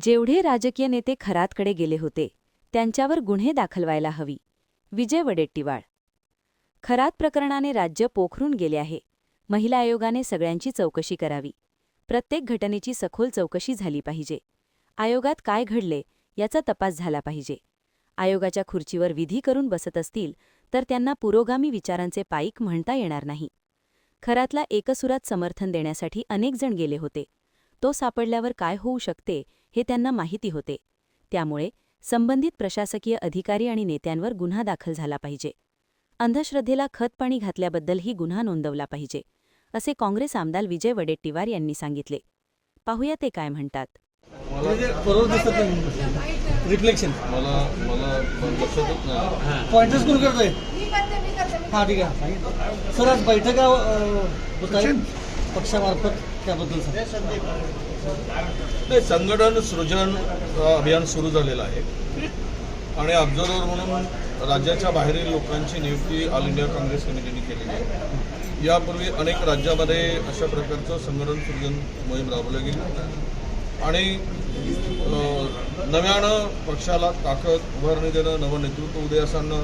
जेवढे राजकीय नेते खरातकडे गेले होते त्यांच्यावर गुन्हे दाखल व्हायला हवी. विजय वडेट्टीवार. खरात प्रकरणाने राज्य पोखरून गेले आहे. महिला आयोगाने सगळ्यांची चौकशी करावी. प्रत्येक घटनेची सखोल चौकशी झाली पाहिजे. आयोगात काय घडले याचा तपास झाला पाहिजे. आयोगाच्या खुर्चीवर विधी करून बसत असतील तर त्यांना पुरोगामी विचारांचे पाईक म्हणता येणार नाही. खरातला एकसुरात समर्थन देण्यासाठी अनेक जण गेले होते. तो सापडल्यावर काय होऊ शकते हे त्यांना माहिती होते. त्यामुळे संबंधित प्रशासकीय अधिकारी आणि नेत्यांवर गुन्हा दाखल झाला पाहिजे. अंधश्रद्धेला खतपाणी घातल्याबद्दलही गुन्हा नोंदवला पाहिजे, असे काँग्रेस आमदार विजय वडेट्टीवार यांनी सांगितले. पाहूया ते काय म्हणतात. रिफ्लेक्शन पॉइंटर्स कोण करतोय? हा ठीक आहे सर, आज बैठका होत आहे पक्षामार्फत, त्याबद्दल नाही, संघटन सृजन अभियान सुरू झालेलं आहे आणि ऑब्झर्व्हर म्हणून राज्याच्या बाहेरील लोकांची नियुक्ती ऑल इंडिया काँग्रेस कमिटीने केलेली आहे. यापूर्वी अनेक राज्यामध्ये अशा प्रकारचं संघटन सृजन मोहीम राबवली गेली आणि नव्यानं पक्षाला ताकद उभारणी देणं, नवं नेतृत्व उदयास आणणं,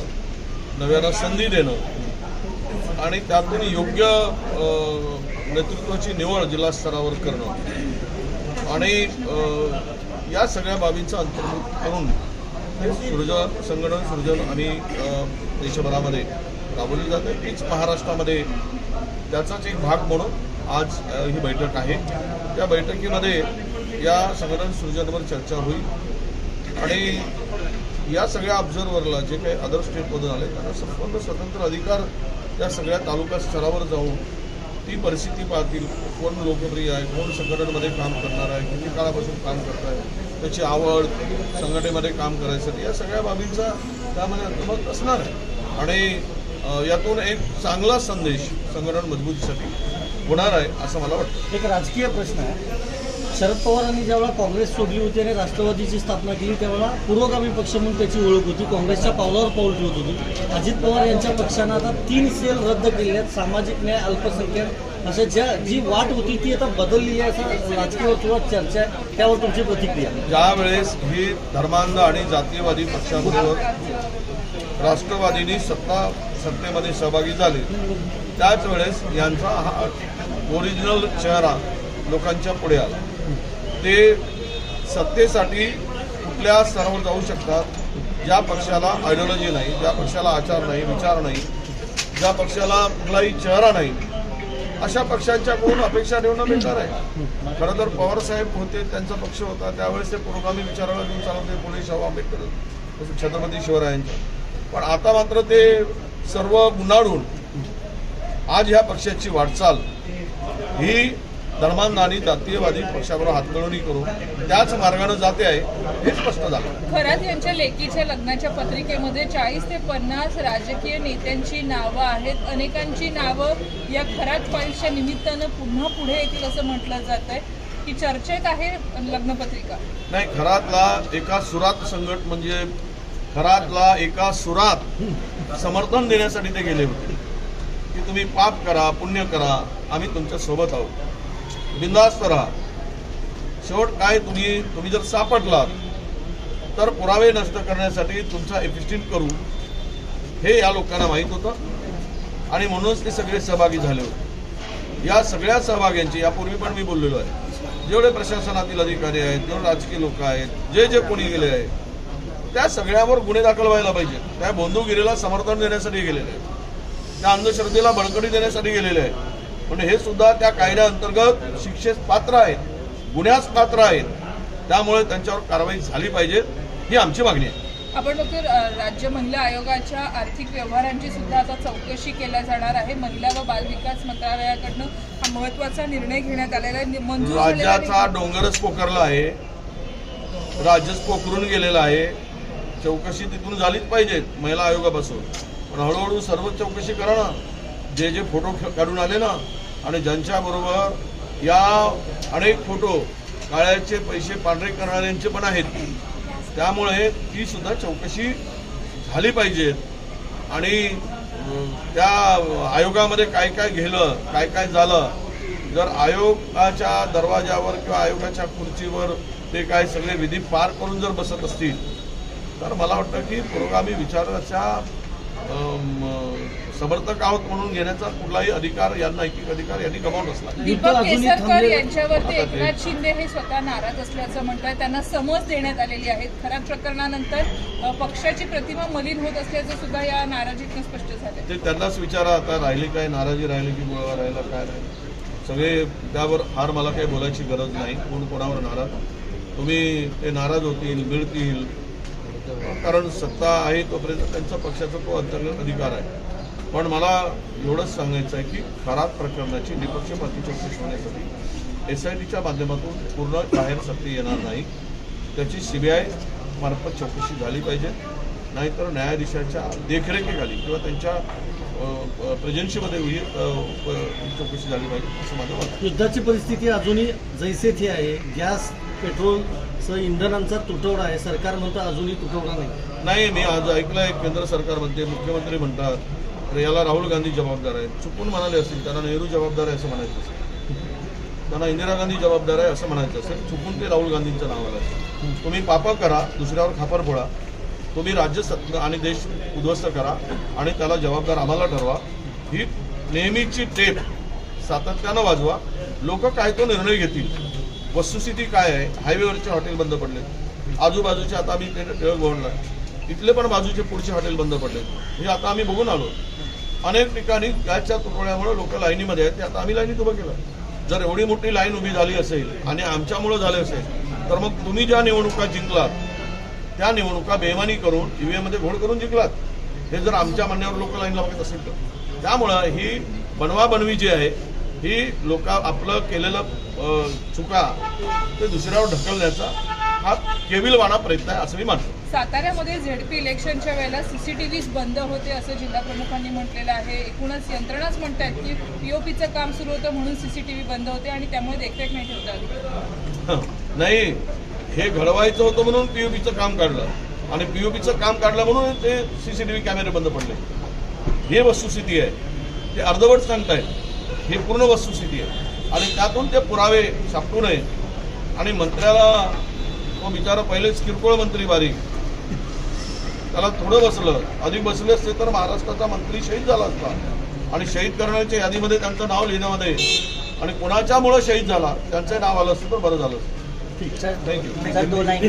नव्यानं संधी देणं आणि त्यातून योग्य नेतृत्वाची निवड जिल्हा स्तरावर करणं आणि या सगळ्या बाबींचा अंतर्भूत करून संघटन सृजन आम्ही देशभरामध्ये राबवली जाते. तीच महाराष्ट्रामध्ये त्याचाच एक भाग म्हणून आज ही बैठक आहे. त्या बैठकीमध्ये या संघटन सृजनवर चर्चा होईल आणि या सगळ्या ऑब्झर्व्हरला जे काही अदर स्टेटमधून आले त्यांना संपूर्ण स्वतंत्र अधिकार त्या सगळ्या तालुका स्तरावर जाऊन ती परिस्थिती पाहतील. कोण लोकप्रिय आहे, कोण संघटनेमध्ये काम करणार आहे, किती काळापासून काम करत आहे, त्याची आवड, संघटनेमध्ये काम करायसाठी या सगळ्या बाबींचा त्यामध्ये अंतर्भाव असणार आहे आणि यातून एक चांगला संदेश संघटन मजबूतीसाठी होणार आहे असं मला वाटतं. एक राजकीय प्रश्न आहे. शरद पवारांनी ज्यावेळेला काँग्रेस सोडली होती आणि राष्ट्रवादीची स्थापना केली त्यावेळेला पुरोगामी पक्ष म्हणून त्याची ओळख होती. काँग्रेसच्या पावलावर पाऊल ठेवत होती. अजित पवार यांच्या पक्षानं आता 3 सेल रद्द केले आहेत. सामाजिक न्याय, अल्पसंख्याक असं जी वाट होती ती आता बदलली आहे असं राजकीय वर्तुळात चर्चा आहे. त्यावर तुमची प्रतिक्रिया? ज्यावेळेस ही धर्मांध आणि जातीयवादी पक्षाबरोबर राष्ट्रवादीनी सत्तेमध्ये सहभागी झाले त्याच वेळेस यांचा हा ओरिजिनल चेहरा लोकांच्या पुढे आला. ते सत्तेसाठी कुठल्या स्तरावर जाऊ शकतात. ज्या पक्षाला आयडिओलॉजी नाही, ज्या पक्षाला आचार नाही, विचार नाही, ज्या पक्षाला कुठलाही चेहरा नाही, अशा पक्षांच्याकडून अपेक्षा ठेवणं बेकार आहे. खरं तर पवारसाहेब होते, त्यांचा पक्ष होता, त्यावेळेस ते पुरोगामी विचाराला घेऊन चालत होते, पुढे शाहू आंबेडकर, छत्रपती शिवरायांच्या. पण आता मात्र ते सर्व गुंडाळून आज ह्या पक्षाची वाटचाल ही धर्मांध आणि जातीयवादी पक्षाबरोबर हातमिळवणी करून त्याच मार्गाने जाते आहे हे स्पष्ट झालं. खरात यांच्या लेकीच्या लग्नाच्या पत्रिकेमध्ये 40 ते 50 राजकीय नेत्यांची नावं आहेत. अनेकांची नावं या खरात फाईल्सच्या निमित्तानं पुन्हा पुढे येतील असं म्हटलं जात आहे की चर्चेत आहे लग्नपत्रिका. नाही, खरातला एका सुरात संघट म्हणजे खरातला एका सुरात समर्थन देण्यासाठी ते गेले होते की तुम्ही पाप करा, पुण्य करा, आम्ही तुमच्या सोबत आहोत, बिंदास्त राहा. शेवट काय, तुम्ही जर सापडलात तर पुरावे नष्ट करण्यासाठी तुमचा एफिस्टिन करू हे या लोकांना माहीत होतं आणि म्हणूनच ते सगळे सहभागी झाले होते. या सगळ्या सहभाग्यांची यापूर्वी पण मी बोललेलो आहे. जेवढे प्रशासनातील अधिकारी आहेत, जेवढे राजकीय लोक आहेत, जे कोणी गेले आहेत त्या सगळ्यावर गुन्हे दाखल व्हायला पाहिजे. त्या बंधुगिरीला समर्थन देण्यासाठी गेलेले आहेत, त्या अंधश्रद्धेला बळकटी देण्यासाठी गेलेले आहेत. पण हे सुद्धा त्या कायद्याअंतर्गत शिक्षेस पात्र आहेत, गुन्ह्यास पात्र आहेत. त्यामुळे त्यांच्यावर कारवाई झाली पाहिजे ही आमची मागणी आहे. आपण बघतो राज्य महिला आयोगाच्या आर्थिक व्यवहारांची सुद्धा आता चौकशी केल्या जाणार आहे. महिला व बालविकास मंत्रालयाकडनं हा महत्त्वाचा निर्णय घेण्यात आलेला आहे. मंजूर राज्याचा डोंगरच पोखरला आहे, राज्यच पोखरून गेलेला आहे. चौकशी तिथून झालीच पाहिजे महिला आयोगापासून. पण हळूहळू सर्व चौकशी करा ना. जे फोटो काढून आले ना आणि ज्यांच्याबरोबर या अनेक फोटो काळ्याचे पैसे पांढरे करणाऱ्यांचे पण आहेत, त्यामुळे ती सुद्धा चौकशी झाली पाहिजे. आणि त्या आयोगामध्ये काय काय गेलं, काय काय झालं, जर आयोगाच्या दरवाजावर किंवा आयोगाच्या खुर्चीवर ते काय सगळे विधी पार करून जर बसत असतील तर मला वाटतं की पुरोगामी विचाराच्या समर्थक आहोत म्हणून घेण्याचा कुठलाही अधिकार या नैतिक अधिकार यांनी गमावून असला. दीपक अजूनही केसरकर थांबलेलं- यांच्यावरती आता ते- एकनाथ शिंदे हे स्वतः नाराज असल्याचं म्हणतात. त्यांना समज देण्यात आलेली आहे. खराब प्रकरणानंतर पक्षाची प्रतिमा मलिन होत असल्याचं सुद्धा या नाराजीतून स्पष्ट झालं. ते त्यांनाच विचारा आता राहिली काय, नाराजी राहिली की गोळा राहिला काय राहिलं, सगळे त्यावर फार मला काही बोलायची गरज नाही. कोण कोणावर नाराज, तुम्ही ते नाराज होतील मिळतील, कारण सत्ता आहे तोपर्यंत त्यांचा पक्षाचा तो अंतर्गत अधिकार आहे. पण मला एवढंच सांगायचं आहे की खराब प्रकरणाची निपक्षपाती चौकशी होण्यासाठी SITच्या माध्यमातून पूर्ण बाहेर सत्य येणार नाही. त्याची CBI मार्फत चौकशी झाली पाहिजे, नाहीतर न्यायाधीशाच्या देखरेखीखाली किंवा त्यांच्या प्रेझेन्सीमध्ये चौकशी झाली पाहिजे असं माझं मत आहे. युद्धाची परिस्थिती अजूनही जैसे थे आहे. गॅस पेट्रोलसह इंधनांचा तुटवडा आहे. सरकार म्हणतं अजूनही तुटवडा नाही. नाही, मी आज ऐकलंय केंद्र सरकार म्हणते, मुख्यमंत्री म्हणतात तर याला राहुल गांधी जबाबदार आहेत. चुकून म्हणाले असतील, त्यांना नेहरू जबाबदार आहे असं म्हणायचं असेल, त्यांना इंदिरा गांधी जबाबदार आहे असं म्हणायचं असेल, चुकून ते राहुल गांधींचं नाव आलं असेल. तुम्ही पापं करा, दुसऱ्यावर खापर फोडा, तुम्ही राज्य सत्ता आणि देश उद्ध्वस्त करा आणि त्याला जबाबदार आम्हाला ठरवा. ही नेहमीची टेप सातत्यानं वाजवा. लोक काय तो निर्णय घेतील. वस्तुस्थिती काय आहे, हायवेवरचे हॉटेल बंद पडले, आजूबाजूचे आता आम्ही टिळक भवनला इथले पण बाजूचे पुढचे हॉटेल बंद पडले, हे आता आम्ही बघून आलो. अनेक ठिकाणी गॅसच्या तुटवड्यामुळे लोक लाईनीमध्ये आहेत, ते आता आम्ही लाईनीत उभं केलं. जर एवढी मोठी लाईन उभी झाली असेल आणि आमच्यामुळं झाले असेल तर मग तुम्ही ज्या निवडणुका जिंकलात त्या निवडणुका बेमानी करून EVM मध्ये घोड करून जिंकलात, हे जर आमच्या म्हणण्यावर लोक लाईनला बघत असेल तर. त्यामुळं ही बनवाबनवी जी आहे ही लोक आपलं केलेलं चुका ते दुसऱ्यावर ढकलण्याचा हा केविलवाणा प्रयत्न आहे असं मी मानतो. साताऱ्यामध्ये ZP इलेक्शनच्या वेळेला CCTVs बंद होते असं जिल्हा प्रमुखांनी म्हटलेलं आहे. एकूणच यंत्रणाच म्हणतात की POPचं काम सुरू होतं म्हणून CCTV बंद होते आणि त्यामुळे देखरेख नाही ठेवता आली. नाही, हे घडवायचं होतं म्हणून POPचं काम काढलं आणि POPचं काम काढलं म्हणून ते CCTV कॅमेरे बंद पडले. हे वस्तुस्थिती आहे. ते अर्धवट सांगतायत, ही पूर्ण वस्तुस्थिती आहे आणि त्यातून ते पुरावे सापडू नये. आणि मंत्र्याला तो बिचारा पहिलेच किरकोळ मंत्री बारीक, त्याला थोडं बसलं, अधिक बसले असते तर महाराष्ट्राचा मंत्री शहीद झाला असता. आणि शहीद करण्याच्या यादीमध्ये त्यांचं नाव लिहिण्यामध्ये आणि कोणाच्यामुळं शहीद झाला त्यांचं नाव आलं असतं तर बरं झालं असतं. ठीक आहे. थँक्यू.